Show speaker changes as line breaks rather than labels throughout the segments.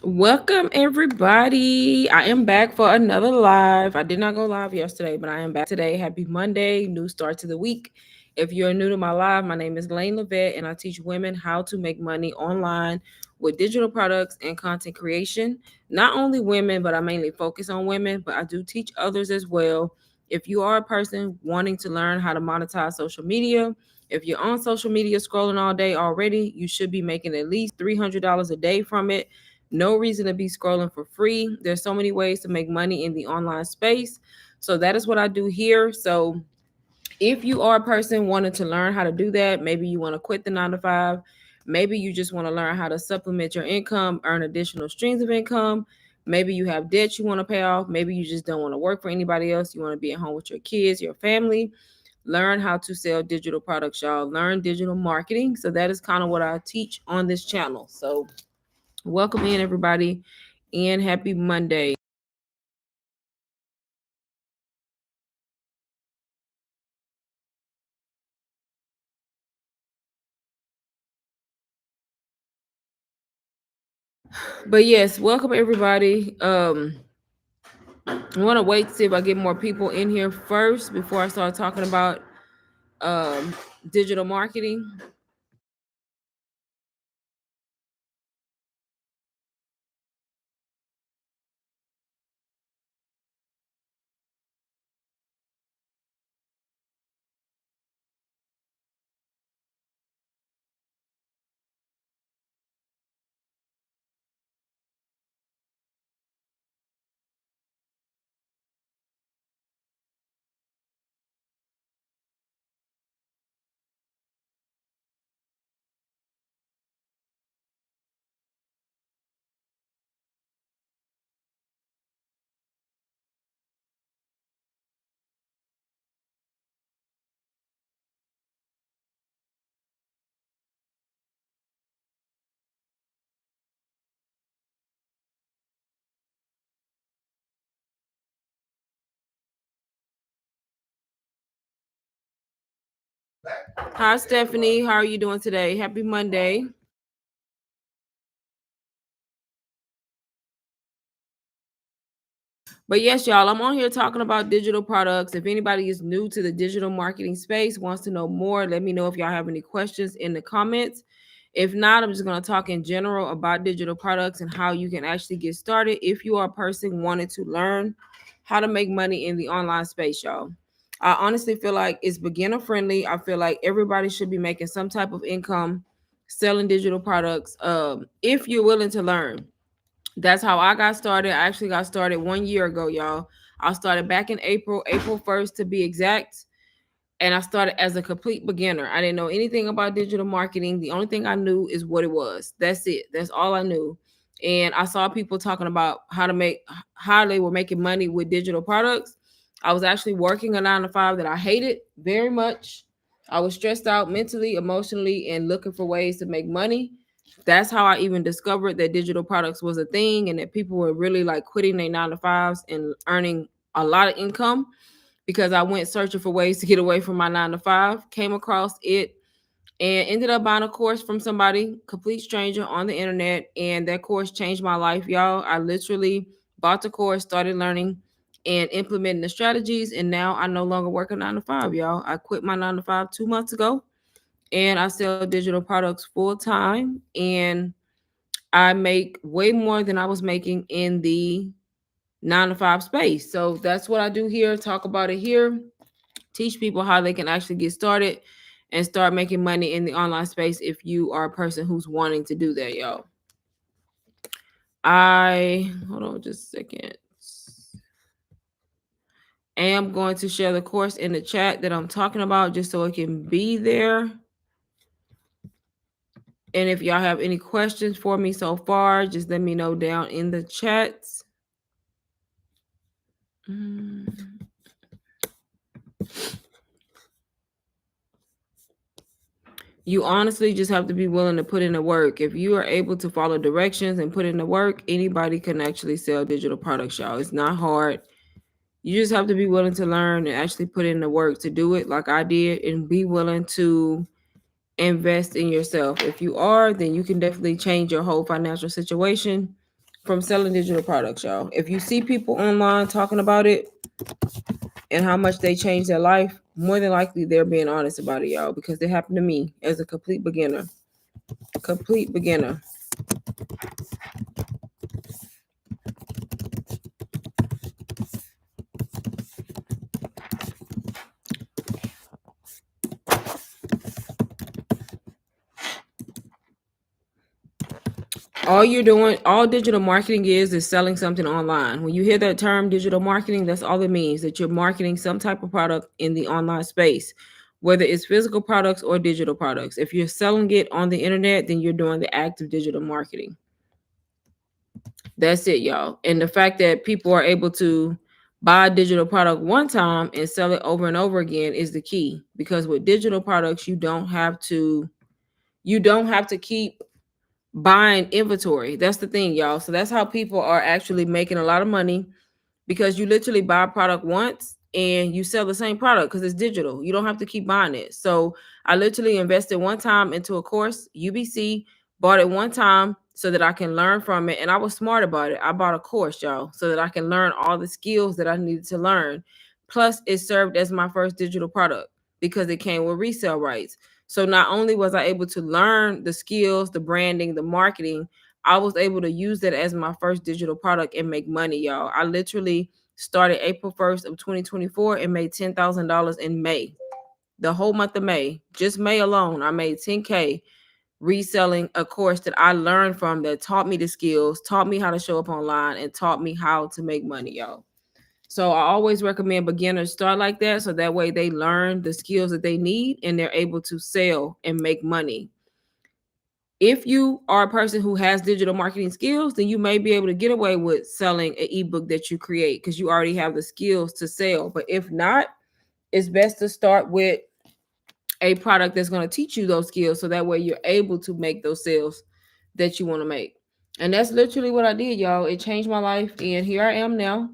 Welcome, everybody. I am back for another live. I did not go live yesterday, but I am back today. Happy Monday, new start to the week. If you're new to my live, my name is Lane Levette, and I teach women how to make money online with digital products and content creation. Not only women, but I mainly focus on women, but I do teach others as well. If you are a person wanting to learn how to monetize social media, if you're on social media scrolling all day already, you should be making at least $300 a day from it. No reason to be scrolling for free. There's so many ways to make money in the online space. So that is what I do here. So if you are a person wanting to learn how to do that, maybe you want to quit the 9 to 5, maybe you just want to learn how to supplement your income, earn additional streams of income. Maybe you have debts you want to pay off. Maybe you just don't want to work for anybody else. You want to be at home with your kids, your family. Learn how to sell digital products, y'all. Learn digital marketing. So that is kind of what I teach on this channel. So welcome in, everybody, and happy Monday. But yes, welcome everybody. I want to wait to see if I get more people in here first before I start talking about um digital marketing. Hi, Stephanie. How are you doing today? Happy Monday. But yes, y'all, I'm on here talking about digital products. If anybody is new to the digital marketing space, wants to know more, let me know if y'all have any questions in the comments. If not, I'm just going to talk in general about digital products and how you can actually get started if you are a person wanting to learn how to make money in the online space, y'all. I honestly feel like it's beginner friendly. I feel like everybody should be making some type of income selling digital products if you're willing to learn. That's how I got started. I actually got started 1 year ago, y'all. I started back in April 1st to be exact. And I started as a complete beginner. I didn't know anything about digital marketing. The only thing I knew is what it was. That's it. That's all I knew. And I saw people talking about how they were making money with digital products. I was actually working a 9 to 5 that I hated very much. I was stressed out mentally, emotionally, and looking for ways to make money. That's how I even discovered that digital products was a thing and that people were really like quitting their 9 to 5s and earning a lot of income because I went searching for ways to get away from my 9 to 5, came across it, and ended up buying a course from somebody, complete stranger on the internet. And that course changed my life, y'all. I literally bought the course, started learning and implementing the strategies. And now I no longer work a 9 to 5, y'all. I quit my 9 to 5 2 months ago and I sell digital products full time. And I make way more than I was making in the 9 to 5 space. So that's what I do here, talk about it here, teach people how they can actually get started and start making money in the online space if you are a person who's wanting to do that, y'all. I hold on just a second. I am going to share the course in the chat that I'm talking about just so it can be there. And if y'all have any questions for me so far, just let me know down in the chats. You honestly just have to be willing to put in the work. If you are able to follow directions and put in the work, anybody can actually sell digital products, y'all. It's not hard. You just have to be willing to learn and actually put in the work to do it like I did and be willing to invest in yourself. If you are, then you can definitely change your whole financial situation from selling digital products, y'all. If you see people online talking about it and how much they changed their life, more than likely they're being honest about it, y'all, because it happened to me as a complete beginner. Complete beginner. All digital marketing is selling something online. When you hear that term digital marketing, that's all it means, that you're marketing some type of product in the online space, whether it's physical products or digital products. If you're selling it on the internet, then you're doing the act of digital marketing. That's it, y'all. And the fact that people are able to buy a digital product one time and sell it over and over again is the key, because with digital products, you don't have to keep buying inventory. That's the thing, y'all. So that's how people are actually making a lot of money, because you literally buy a product once and you sell the same product because it's digital. You don't have to keep buying it. So I literally invested one time into a course, UBC, bought it one time so that I can learn from it. And I was smart about it. I bought a course, y'all, so that I can learn all the skills that I needed to learn. Plus, it served as my first digital product because it came with resale rights. So not only was I able to learn the skills, the branding, the marketing, I was able to use that as my first digital product and make money, y'all. I literally started April 1st of 2024 and made $10,000 in May. The whole month of May, just May alone, I made 10K reselling a course that I learned from, that taught me the skills, taught me how to show up online, and taught me how to make money, y'all. So I always recommend beginners start like that, so that way they learn the skills that they need and they're able to sell and make money. If you are a person who has digital marketing skills, then you may be able to get away with selling an ebook that you create because you already have the skills to sell. But if not, it's best to start with a product that's going to teach you those skills, so that way you're able to make those sales that you want to make. And that's literally what I did, y'all. It changed my life, and here I am now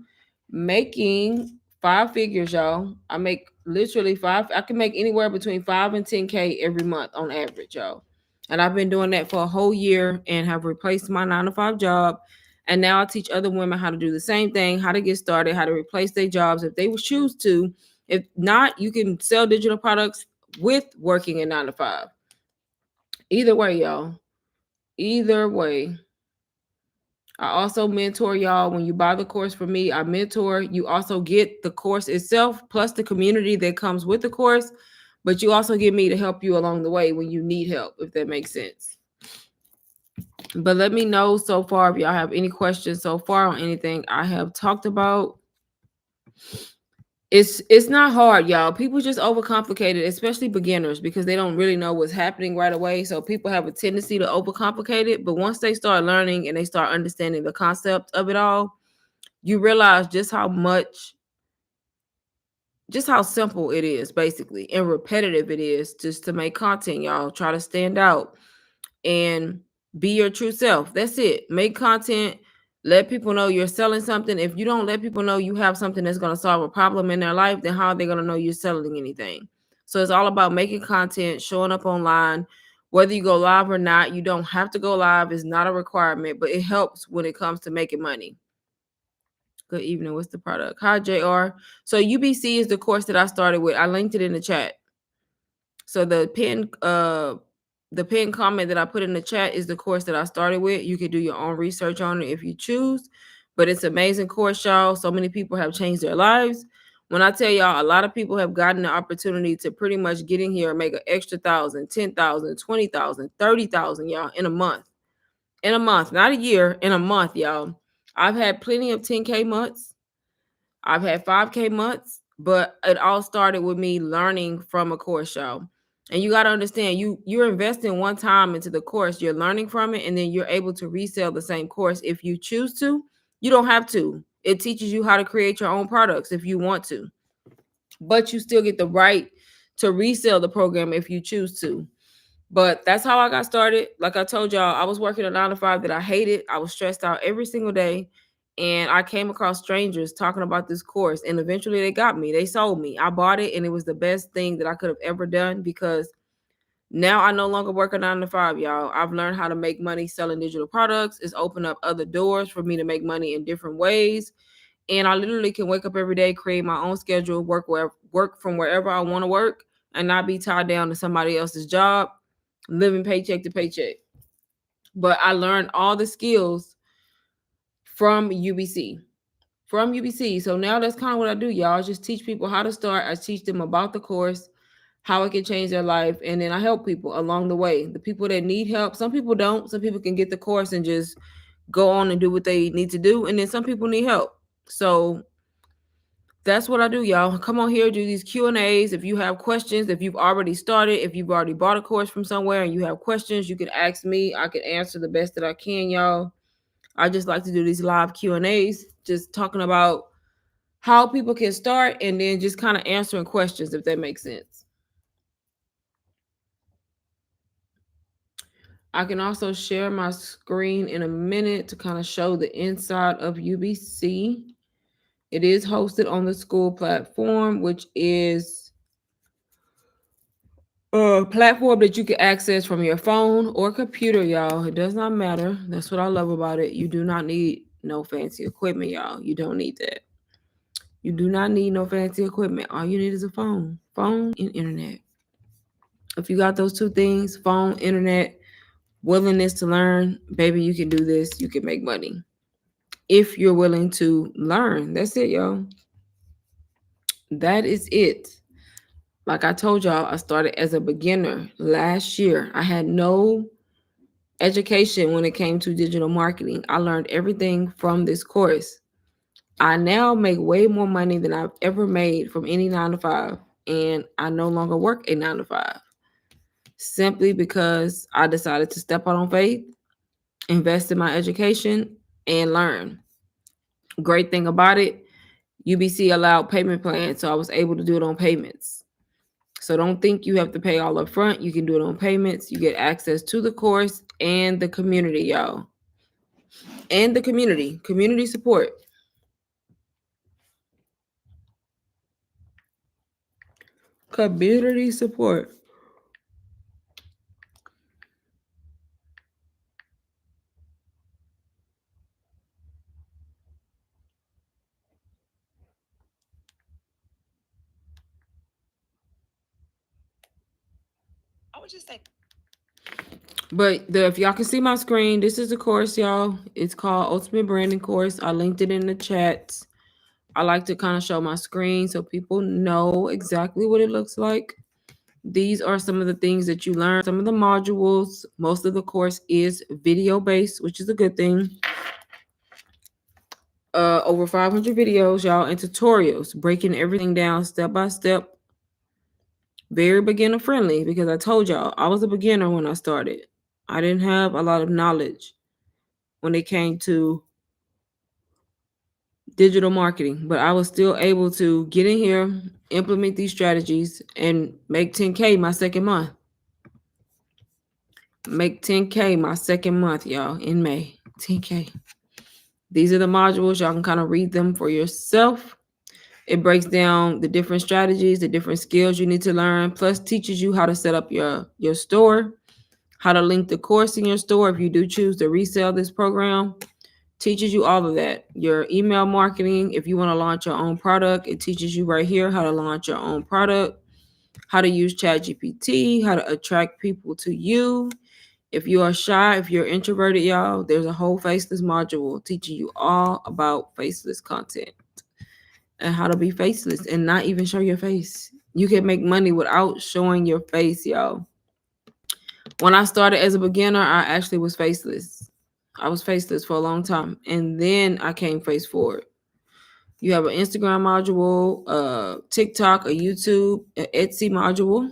making 5 figures, y'all. I make literally I can make anywhere between 5 and 10K every month on average, y'all. And I've been doing that for a whole year and have replaced my 9 to 5 job. And now I teach other women how to do the same thing, how to get started, how to replace their jobs if they would choose to. If not, you can sell digital products with working a 9 to 5. Either way, y'all. Either way. I also mentor y'all. When you buy the course from me, I mentor. You also get the course itself plus the community that comes with the course, but you also get me to help you along the way when you need help, if that makes sense. But let me know so far if y'all have any questions so far on anything I have talked about. It's not hard, y'all. People just overcomplicate it, especially beginners, because they don't really know what's happening right away. So people have a tendency to overcomplicate it. But once they start learning and they start understanding the concept of it all, you realize just how simple it is, basically, and repetitive it is just to make content, y'all. Try to stand out and be your true self. That's it. Make content. Let people know you're selling something. If you don't let people know you have something that's going to solve a problem in their life, then how are they going to know you're selling anything? So it's all about making content, showing up online. Whether you go live or not, you don't have to go live. It's not a requirement, but it helps when it comes to making money. Good evening. What's the product? Hi, JR. So UBC is the course that I started with. I linked it in the chat. So the pinned comment that I put in the chat is the course that I started with. You can do your own research on it if you choose, but it's an amazing course, y'all. So many people have changed their lives. When I tell y'all, a lot of people have gotten the opportunity to pretty much get in here and make an extra 1,000, 10,000, 20,000, 30,000, y'all, in a month. In a month, not a year, in a month, y'all. I've had plenty of 10K months. I've had 5K months, but it all started with me learning from a course, y'all. And you got to understand, you're investing one time into the course, you're learning from it, and then you're able to resell the same course if you choose to. You don't have to. It teaches you how to create your own products if you want to, but you still get the right to resell the program if you choose to. But that's how I got started. Like I told y'all, I was working a 9 to 5 that I hated. I was stressed out every single day. And I came across strangers talking about this course. And eventually they got me. They sold me. I bought it. And it was the best thing that I could have ever done, because Now I no longer work a 9 to 5, y'all. I've learned how to make money selling digital products. It's opened up other doors for me to make money in different ways. And I literally can wake up every day, create my own schedule, work from wherever I want to work, and not be tied down to somebody else's job, living paycheck to paycheck. But I learned all the skills from UBC. From UBC. So now that's kind of what I do, y'all. I just teach people how to start. I teach them about the course, how it can change their life, and then I help people along the way. The people that need help, some people don't. Some people can get the course and just go on and do what they need to do, and then some people need help. So that's what I do, y'all. Come on here, do these Q&As. If you have questions, if you've already started, if you've already bought a course from somewhere and you have questions, you can ask me. I can answer the best that I can, y'all. I just like to do these live Q&As, just talking about how people can start and then just kind of answering questions, if that makes sense. I can also share my screen in a minute to kind of show the inside of UBC. It is hosted on the school platform, which is a platform that you can access from your phone or computer, y'all. It does not matter. That's what I love about it. You do not need no fancy equipment, y'all. You don't need that. You do not need no fancy equipment. All you need is a phone and internet. If you got those two things, phone, internet, willingness to learn, baby, you can do this. You can make money. If you're willing to learn, that's it, y'all. That is it. Like I told y'all, I started as a beginner last year. I had no education when it came to digital marketing. I learned everything from this course. I now make way more money than I've ever made from any 9 to 5. And I no longer work a 9 to 5 simply because I decided to step out on faith, invest in my education, and learn. Great thing about it, UBC allowed payment plans, so I was able to do it on payments. So don't think you have to pay all up front. You can do it on payments. You get access to the course and the community, y'all. And the community support. Community support.
I would just say,
But if y'all can see my screen, this is the course, y'all. It's called Ultimate Branding Course. I linked it in the chat. I like to kind of show my screen so people know exactly what it looks like. These are some of the things that you learn, some of the modules. Most of the course is video based, which is a good thing. Over 500 videos, y'all, and tutorials, breaking everything down step by step. Very beginner friendly because I told y'all I was a beginner when I started. I didn't have a lot of knowledge when it came to digital marketing, but I was still able to get in here, implement these strategies, and make 10K my second month. Make 10K my second month, y'all, in May. 10K. These are the modules. Y'all can kind of read them for yourself. It breaks down the different strategies, the different skills you need to learn, plus teaches you how to set up your store, how to link the course in your store if you do choose to resell this program. Teaches you all of that. Your email marketing, if you want to launch your own product, it teaches you right here how to launch your own product, how to use ChatGPT, how to attract people to you. If you are shy, if you're introverted, y'all, there's a whole faceless module teaching you all about faceless content and how to be faceless and not even show your face. You can make money without showing your face, y'all. When I started as a beginner, I actually was faceless. I was faceless for a long time, and then I came face forward. You have an Instagram module, TikTok, a YouTube, an Etsy module,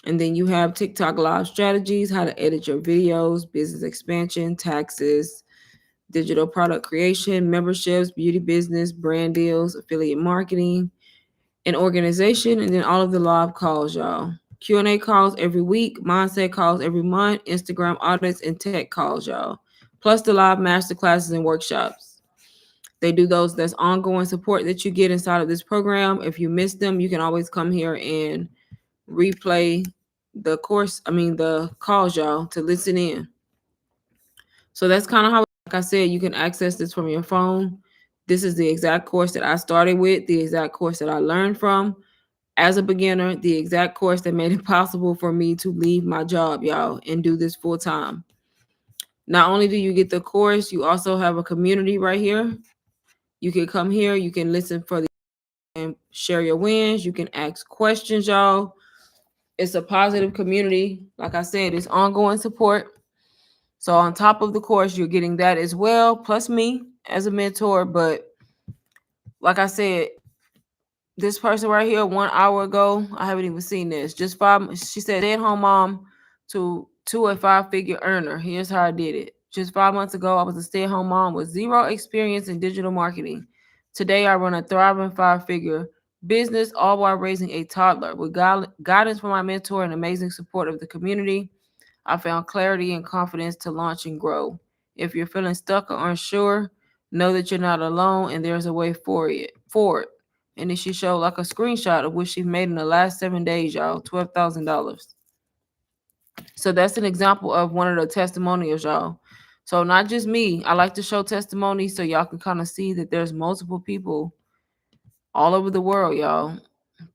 and then you have TikTok live strategies, how to edit your videos, business expansion, taxes, digital product creation, memberships, beauty business, brand deals, affiliate marketing, and organization, and then all of the live calls, y'all. Q&A calls every week, mindset calls every month, Instagram audits, and tech calls, y'all. Plus the live master classes and workshops. They do those. That's ongoing support that you get inside of this program. If you miss them, you can always come here and replay the calls, y'all, to listen in. So that's kind of how, like I said, you can access this from your phone. This is the exact course that I started with, the exact course that I learned from as a beginner, the exact course that made it possible for me to leave my job, y'all, and do this full time. Not only do you get the course, you also have a community right here. You can come here, you can listen for the and share your wins, you can ask questions, y'all. It's a positive community. Like I said, it's ongoing support. So on top of the course, you're getting that as well, plus me as a mentor. But like I said, this person right here, 1 hour ago, I haven't even seen this. Just five. She said, "Stay-at-home mom to a five-figure earner. Here's how I did it. Just 5 months ago, I was a stay-at-home mom with zero experience in digital marketing. Today, I run a thriving five-figure business, all while raising a toddler. With guidance from my mentor and amazing support of the community, I found clarity and confidence to launch and grow. If you're feeling stuck or unsure, know that you're not alone and there's a way forward." And then she showed like a screenshot of what she made in the last 7 days, y'all, $12,000. So that's an example of one of the testimonials, y'all. So not just me. I like to show testimonies so y'all can kind of see that there's multiple people all over the world, y'all.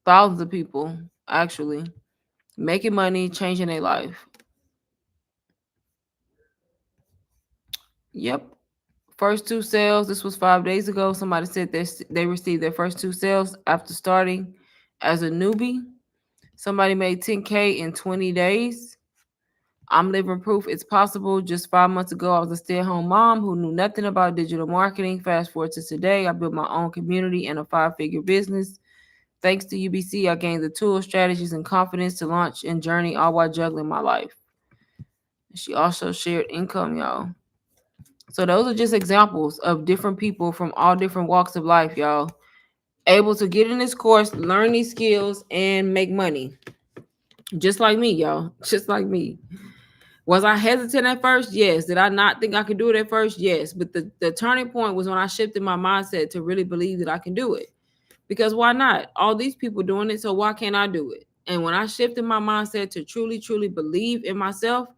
Thousands of people actually making money, changing their life. Yep. First two sales. This was 5 days ago. Somebody said they received their first two sales after starting as a newbie. Somebody made 10K in 20 days. I'm living proof it's possible. Just 5 months ago, I was a stay-at-home mom who knew nothing about digital marketing. Fast forward to today, I built my own community and a five-figure business. Thanks to UBC, I gained the tools, strategies, and confidence to launch and journey all while juggling my life. She also shared income, y'all. So those are just examples of different people from all different walks of life, y'all, able to get in this course, learn these skills, and make money. Just like me, y'all. Just like me. Was I hesitant at first? Yes. Did I not think I could do it at first? Yes. But the turning point was when I shifted my mindset to really believe that I can do it. Because why not? All these people doing it, so why can't I do it? And when I shifted my mindset to truly, truly believe in myself,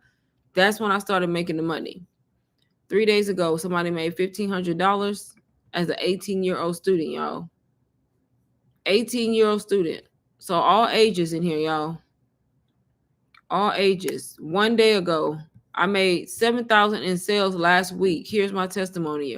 that's when I started making the money. 3 days ago, somebody made $1,500 as an 18-year-old student, y'all. 18-year-old student. So all ages in here, y'all. All ages. 1 day ago, I made $7,000 in sales last week. Here's my testimony.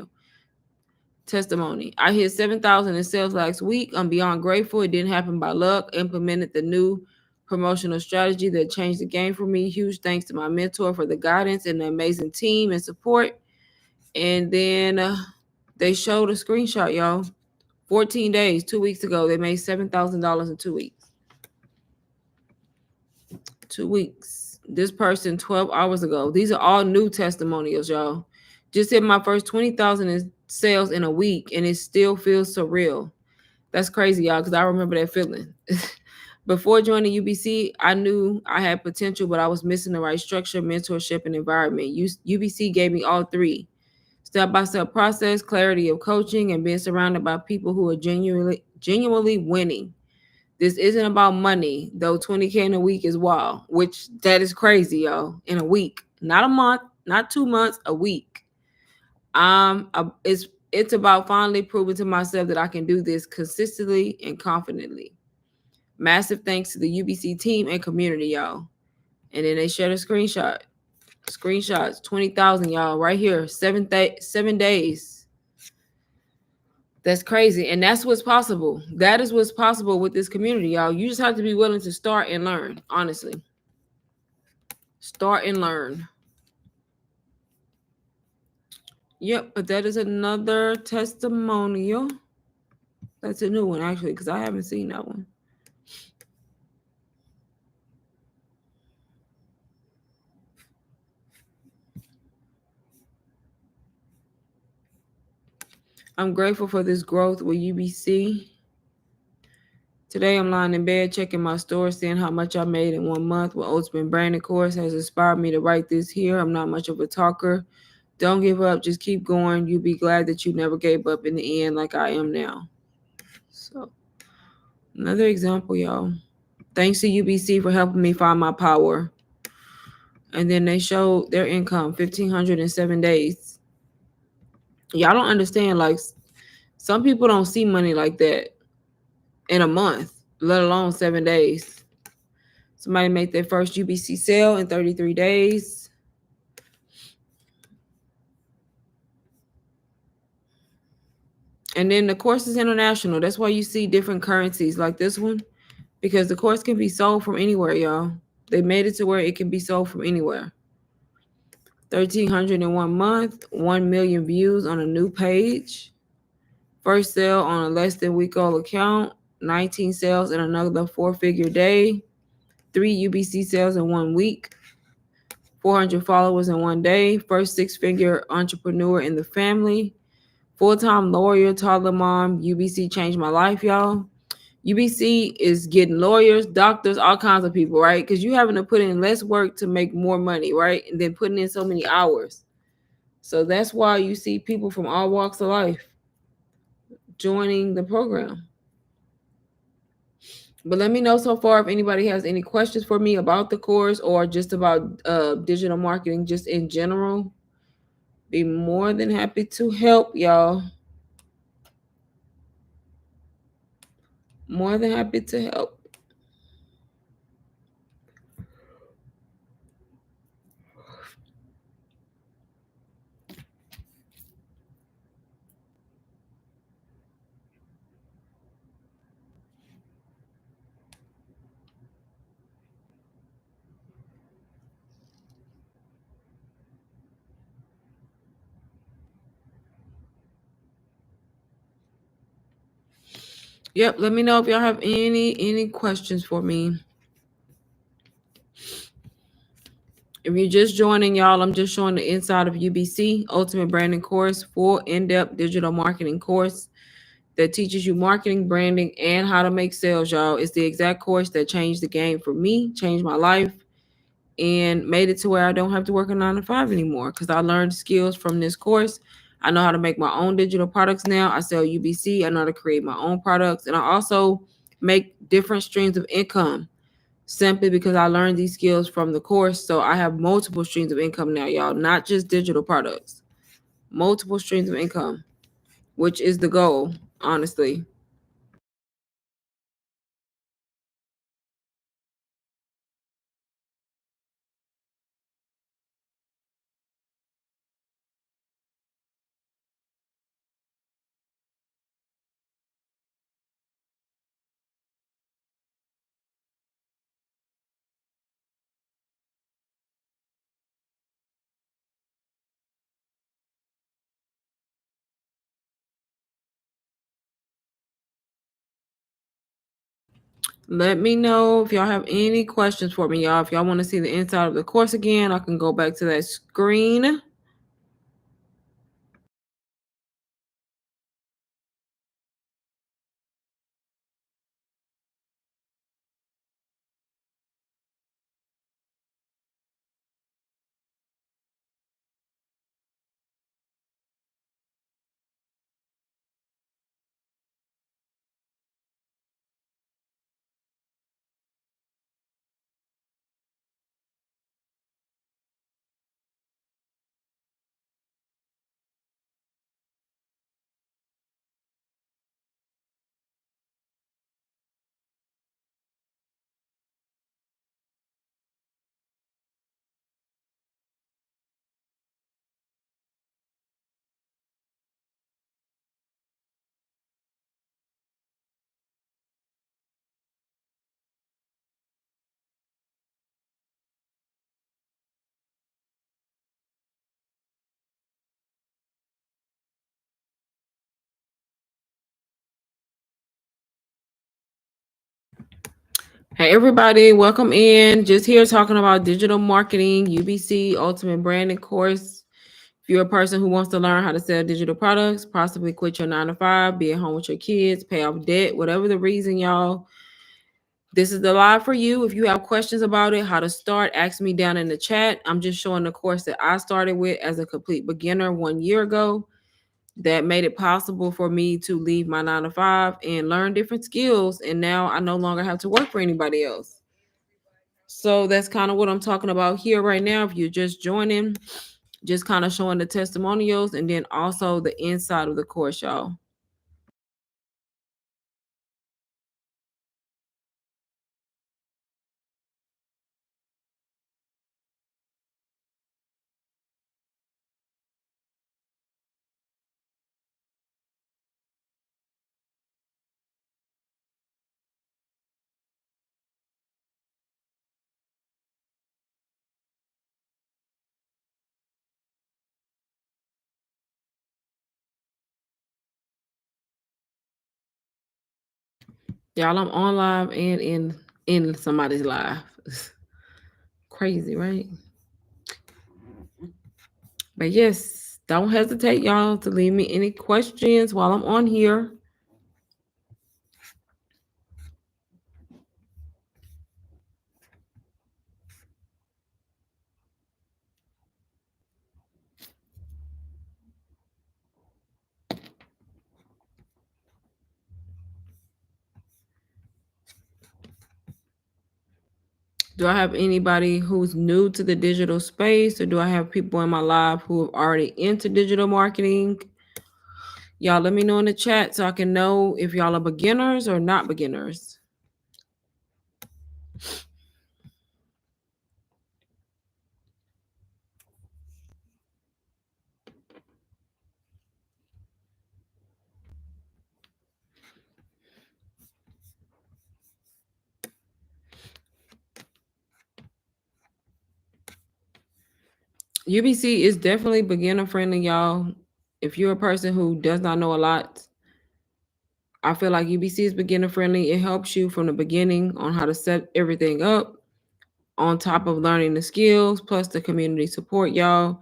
I hit $7,000 in sales last week. I'm beyond grateful. It didn't happen by luck. Implemented the new promotional strategy that changed the game for me. Huge thanks to my mentor for the guidance and the amazing team and support. And then they showed a screenshot, y'all. 14 days, 2 weeks ago, they made $7,000 in 2 weeks. 2 weeks. This person 12 hours ago. These are all new testimonials, y'all. Just hit my first 20,000 in sales in a week, and it still feels surreal. That's crazy, y'all, because I remember that feeling. Before joining UBC, I knew I had potential, but I was missing the right structure, mentorship, and environment. UBC gave me all three: step-by-step process, clarity of coaching, and being surrounded by people who are genuinely winning. This isn't about money, though 20K in a week is wild, which that is crazy, y'all. In a week, not a month, not 2 months, a week. It's about finally proving to myself that I can do this consistently and confidently. Massive thanks to the UBC team and community, y'all. And then they shared a screenshot. Screenshots, 20,000, y'all, right here. 7 days. That's crazy. And that's what's possible. That is what's possible with this community, y'all. You just have to be willing to start and learn, honestly. Start and learn. Yep, but that is another testimonial. That's a new one, actually, because I haven't seen that one. I'm grateful for this growth with UBC. Today, I'm lying in bed, checking my store, seeing how much I made in 1 month with Ultimate Branding course has inspired me to write this here. I'm not much of a talker. Don't give up. Just keep going. You'll be glad that you never gave up in the end like I am now. So, another example, y'all. Thanks to UBC for helping me find my power. And then they showed their income, 1,500 in 7 days. Y'all don't understand, like, some people don't see money like that in a month, let alone 7 days. Somebody made their first UBC sale in 33 days. And then the course is international. That's why you see different currencies like this one, because the course can be sold from anywhere, y'all. They made it to where it can be sold from anywhere. 1,300 in 1 month, 1 million views on a new page. First sale on a less than week old account, 19 sales in another 4-figure day, 3 UBC sales in 1 week, 400 followers in 1 day, first 6-figure entrepreneur in the family, full-time lawyer, toddler mom. UBC changed my life, y'all. UBC is getting lawyers, doctors, all kinds of people, right? Because you're having to put in less work to make more money, right? And then putting in so many hours. So that's why you see people from all walks of life joining the program. But let me know so far if anybody has any questions for me about the course or just about digital marketing just in general. Be more than happy to help y'all. More than happy to help. Yep, let me know if y'all have any questions for me. If you're just joining, y'all, I'm just showing the inside of UBC, Ultimate Branding Course, full in-depth digital marketing course that teaches you marketing, branding, and how to make sales, y'all. It's the exact course that changed the game for me, changed my life, and made it to where I don't have to work a 9 to 5 anymore because I learned skills from this course. I know how to make my own digital products now. I sell UBC. I know how to create my own products. And I also make different streams of income simply because I learned these skills from the course. So I have multiple streams of income now, y'all, not just digital products, multiple streams of income, which is the goal, honestly. Let me know if y'all have any questions for me, y'all. If y'all want to see the inside of the course again, I can go back to that screen. Hey, everybody, welcome in. Just here talking about digital marketing, UBC, Ultimate Branding Course. If you're a person who wants to learn how to sell digital products, possibly quit your 9 to 5, be at home with your kids, pay off debt, whatever the reason, y'all, this is the live for you. If you have questions about it, how to start, ask me down in the chat. I'm just showing the course that I started with as a complete beginner 1 year ago. that made it possible for me to leave my 9 to 5 and learn different skills. And now I no longer have to work for anybody else. So that's kind of what I'm talking about here right now. If you're just joining, just kind of showing the testimonials and then also the inside of the course, y'all. Y'all, I'm on live and in somebody's live. Crazy, right? But yes, don't hesitate, y'all, to leave me any questions while I'm on here. Do I have anybody who's new to the digital space, or do I have people in my live who have already into digital marketing? Y'all let me know in the chat so I can know if y'all are beginners or not beginners. UBC is definitely beginner friendly, y'all. If you're a person who does not know a lot, I feel like UBC is beginner friendly. It helps you from the beginning on how to set everything up, on top of learning the skills, plus the community support, y'all.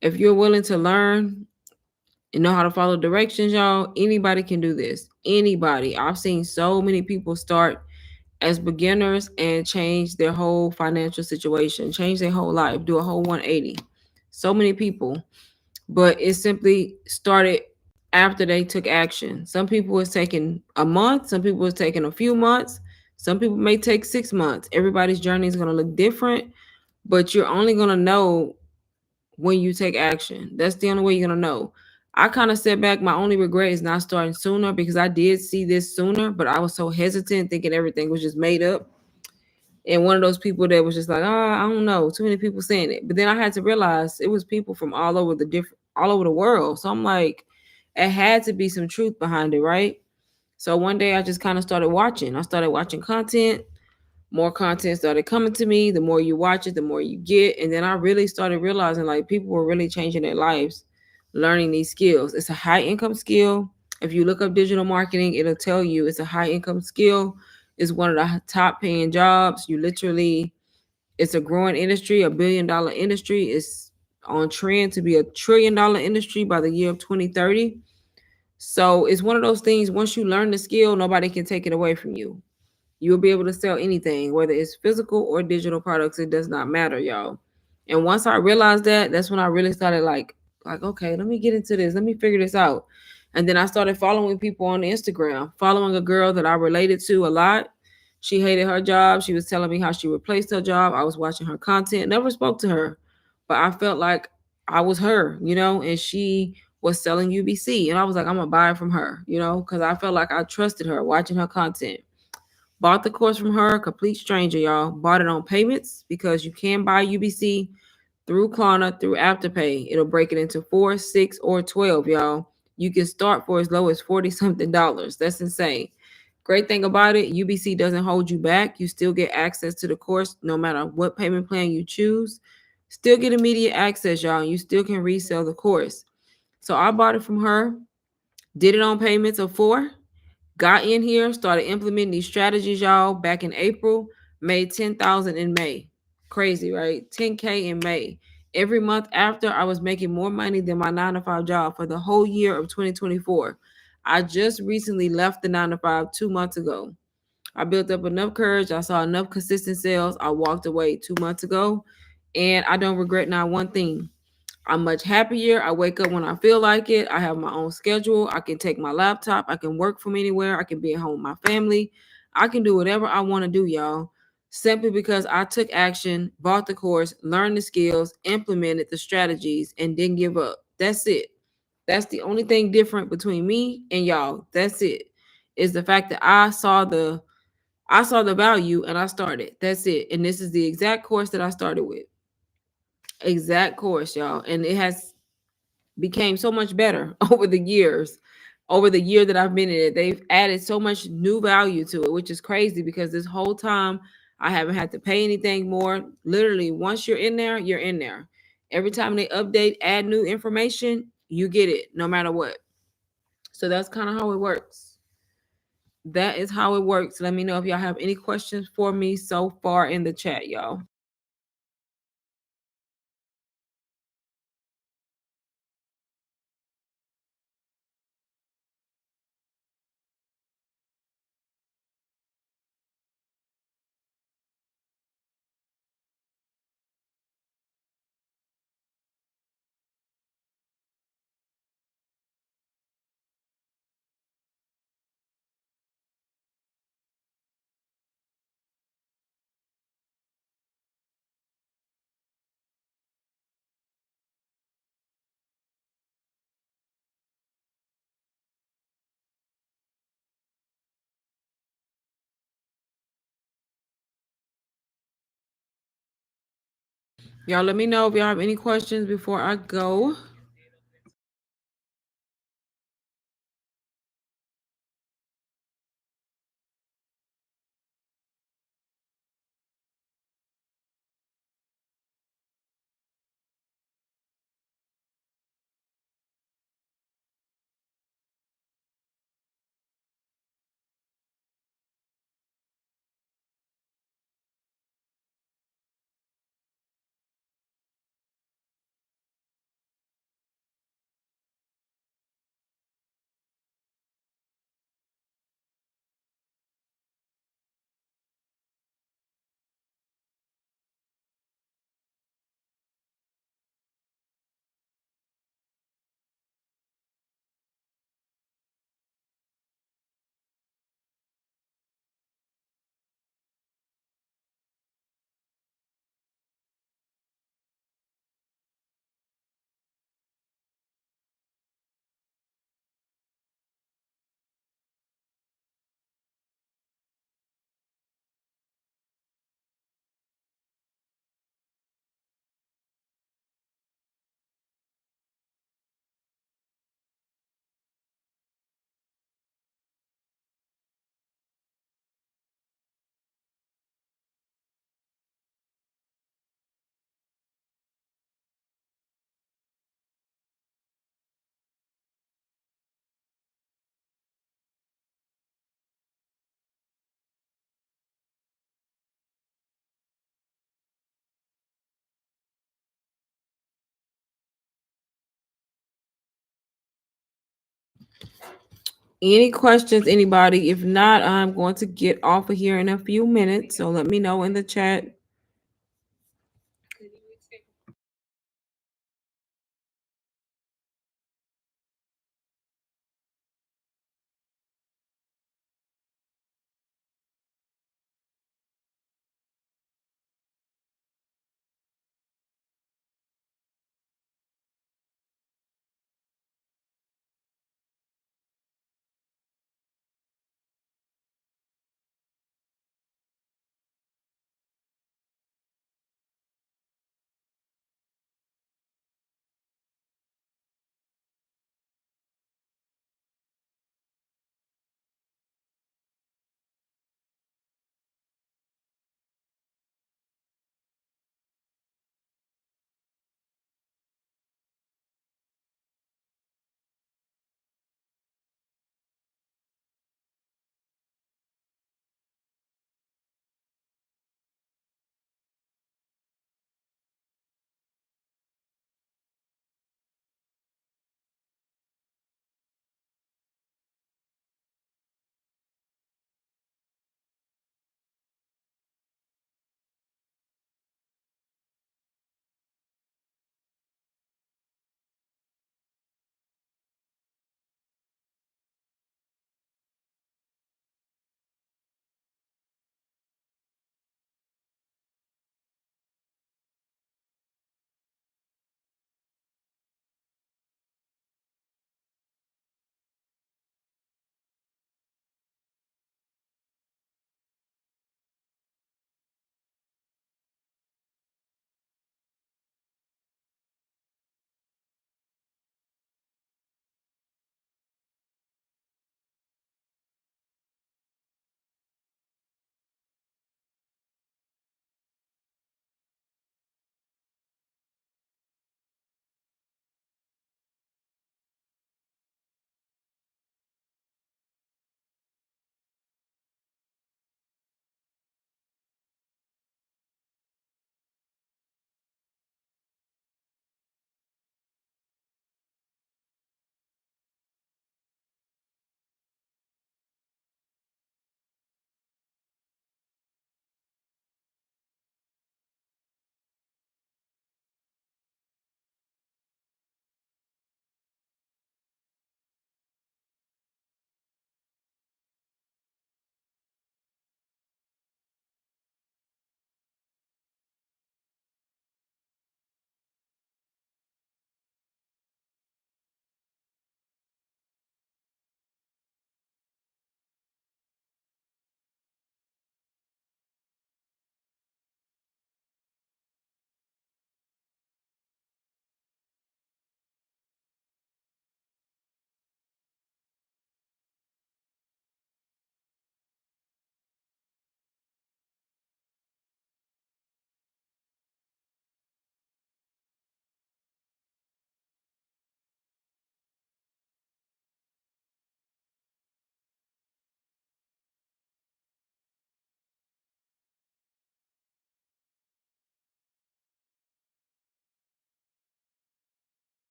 If you're willing to learn and know how to follow directions, y'all, anybody can do this. Anybody. I've seen so many people start as beginners and change their whole financial situation, change their whole life, do a whole 180. So many people. But it simply started after they took action. Some people it's taking a month, some people it's taking a few months, some people may take 6 months. Everybody's journey is going to look different, but you're only going to know when you take action. That's the only way you're going to know. I kind of set back. My only regret is not starting sooner because I did see this sooner, but I was so hesitant thinking everything was just made up. And one of those people that was just like, I don't know, too many people saying it. But then I had to realize it was people from all over the world. So I'm like, it had to be some truth behind it, right? So one day I just kind of started watching. I started watching content. More content started coming to me. The more you watch it, the more you get. And then I really started realizing like people were really changing their lives learning these skills. It's a high income skill. If you look up digital marketing, it'll tell you it's a high income skill. It's one of the top paying jobs. It's a growing industry, $1 billion industry. It's on trend to be $1 trillion industry by the year of 2030. So it's one of those things, once you learn the skill, nobody can take it away from you. You'll be able to sell anything, whether it's physical or digital products. It does not matter, y'all. And once I realized that, that's when I really started like, okay, let me get into this. Let me figure this out. And then I started following people on Instagram, following a girl that I related to a lot. She hated her job. She was telling me how she replaced her job. I was watching her content, never spoke to her, but I felt like I was her, and she was selling UBC. And I was like, I'm going to buy it from her, because I felt like I trusted her watching her content. Bought the course from her, complete stranger, y'all. Bought it on payments because you can buy UBC through Klarna, through Afterpay. It'll break it into 4, 6, or 12, y'all. You can start for as low as 40 something dollars. That's insane. Great thing about it, UBC doesn't hold you back. You still get access to the course no matter what payment plan you choose. Still get immediate access, y'all. And you still can resell the course. So I bought it from her, did it on payments of 4, got in here, started implementing these strategies, y'all, back in April, made 10,000 in May. Crazy, right? 10K in May. Every month after, I was making more money than my 9 to 5 job for the whole year of 2024. I just recently left the 9 to 5 2 months ago. I built up enough courage. I saw enough consistent sales. I walked away 2 months ago, and I don't regret not one thing. I'm much happier. I wake up when I feel like it. I have my own schedule. I can take my laptop. I can work from anywhere. I can be at home with my family. I can do whatever I want to do, y'all, simply because I took action, bought the course, learned the skills, implemented the strategies, and didn't give up. That's it. That's the only thing different between me and y'all. That's it. Is the fact that I saw the value and I started. That's it. And this is the exact course that I started with. Exact course, y'all. And it has became so much better over the years. Over the year that I've been in it, they've added so much new value to it, which is crazy because this whole time I haven't had to pay anything more. Literally, once you're in there, you're in there. Every time they update, add new information, you get it no matter what. So that's kind of how it works. That is how it works. Let me know if y'all have any questions for me so far in the chat, y'all. Y'all let me know if y'all have any questions before I go. Any questions, anybody? If not, I'm going to get off of here in a few minutes. So let me know in the chat.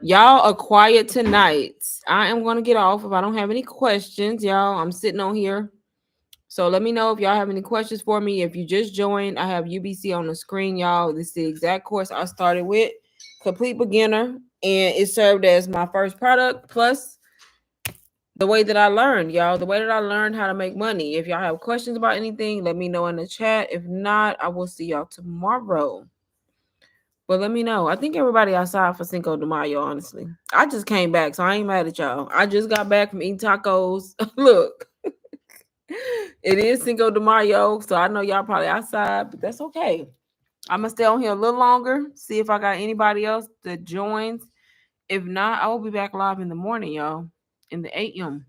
Y'all are quiet tonight. I am going to get off if I don't have any questions, y'all. I'm sitting on here. So let me know if y'all have any questions for me. If you just joined, I have UBC on the screen, y'all. This is the exact course I started with, Complete Beginner, and it served as my first product, plus the way that I learned, y'all, the way that I learned how to make money. If y'all have questions about anything, let me know in the chat. If not, I will see y'all tomorrow. But let me know. I think everybody outside for Cinco de Mayo, honestly. I just came back, so I ain't mad at y'all. I just got back from eating tacos. Look, it is Cinco de Mayo, so I know y'all probably outside, but that's okay. I'm going to stay on here a little longer, see if I got anybody else that joins. If not, I will be back live in the morning, y'all, in the 8 a.m.